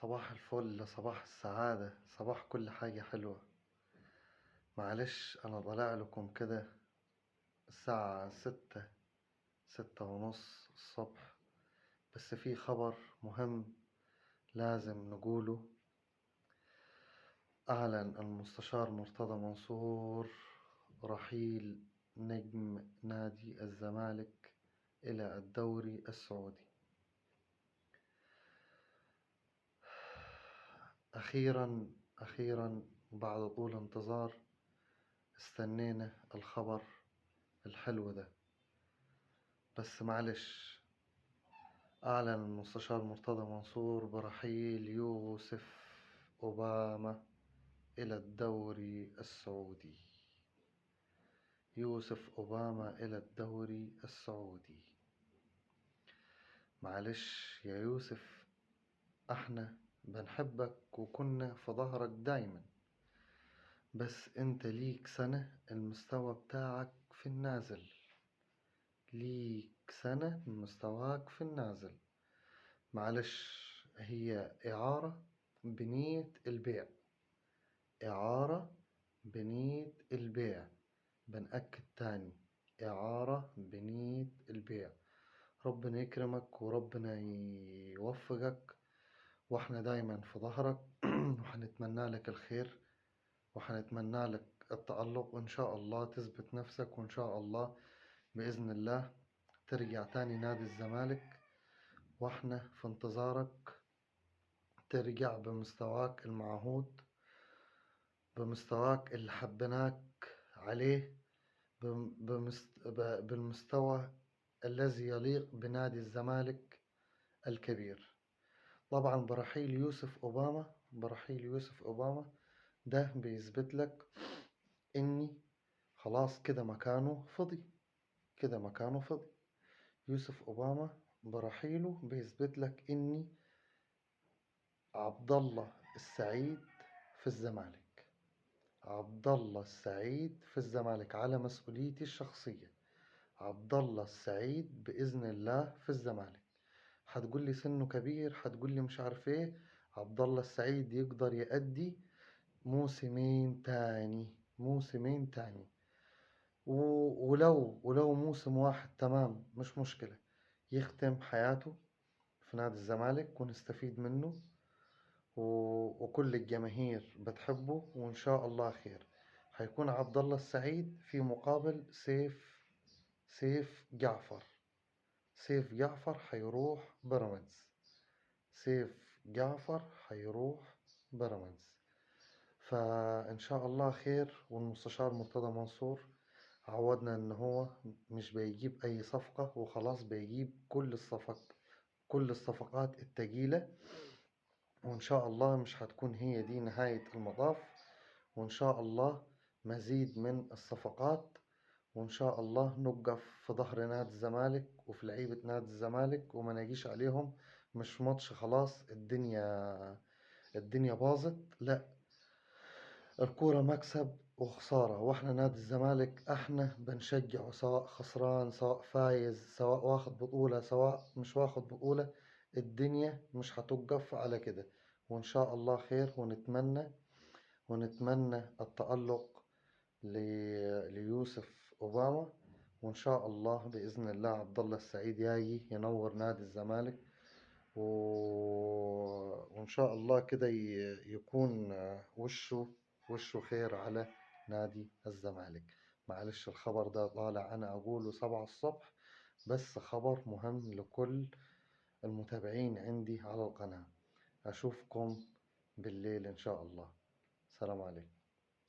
صباح الفل، صباح السعادة، صباح كل حاجة حلوة. معلش أنا طالع لكم كده الساعة 6:30 الصبح، بس في خبر مهم لازم نقوله. أعلن المستشار مرتضى منصور رحيل نجم نادي الزمالك إلى الدوري السعودي. أخيرا بعد طول انتظار استنينا الخبر الحلو ده. بس معلش، أعلن المستشار مرتضى منصور برحيل يوسف أوباما إلى الدوري السعودي. يوسف أوباما إلى الدوري السعودي. معلش يا يوسف، احنا بنحبك وكنا في ظهرك دايما، بس انت ليك سنة المستوى بتاعك في النازل. ليك سنة مستواك في النازل. معلش، هي إعارة بنية البيع. إعارة بنية البيع. بنأكد تاني، إعارة بنية البيع. ربنا يكرمك وربنا يوفقك، واحنا دايما في ظهرك وحنتمنى لك الخير، وحنتمنى لك التألق، وإن شاء الله تثبت نفسك، وإن شاء الله بإذن الله ترجع تاني نادي الزمالك، واحنا في انتظارك ترجع بمستواك المعهود، بمستواك اللي حبناك عليه، بالمستوى الذي يليق بنادي الزمالك الكبير. طبعا برحيل يوسف أوباما ده بيثبت لك إني خلاص كده مكانه فضي. يوسف أوباما برحيله بيثبت لك إني عبد الله السعيد في الزمالك. عبد الله السعيد في الزمالك على مسؤوليتي الشخصية. عبد الله السعيد بإذن الله في الزمالك. هتقول لي سنه كبير، هتقول لي مش عارف ايه. عبد الله السعيد يقدر يأدي موسمين تاني. ولو موسم واحد تمام، مش مشكلة. يختم حياته في نادي الزمالك ونستفيد منه، وكل الجماهير بتحبه، وإن شاء الله خير. هيكون عبد الله السعيد في مقابل سيف جعفر هيروح بيراميدز. فإن شاء الله خير. والمستشار مرتضى منصور عودنا إن هو مش بيجيب أي صفقة وخلاص، بيجيب كل الصفقات التقيلة، وإن شاء الله مش هتكون هي دي نهاية المطاف، وإن شاء الله مزيد من الصفقات، وإن شاء الله نوقف في ظهر نادي الزمالك وفي لعيبة نادي الزمالك، وما نجيش عليهم. مش ماتش خلاص الدنيا باظت، لا، الكورة مكسب وخسارة، واحنا نادي الزمالك احنا بنشجعه، سواء خسران سواء فايز، سواء واخد بطولة سواء مش واخد بطولة. الدنيا مش هتوقف على كده، وإن شاء الله خير. ونتمنى التألق ليوسف أوباما، وإن شاء الله بإذن الله عبد الله السعيد ياجي ينور نادي الزمالك، وإن شاء الله كده يكون وشه خير على نادي الزمالك. معلش الخبر ده طالع أنا أقوله 7 الصبح، بس خبر مهم لكل المتابعين عندي على القناة. أشوفكم بالليل إن شاء الله. سلام عليكم.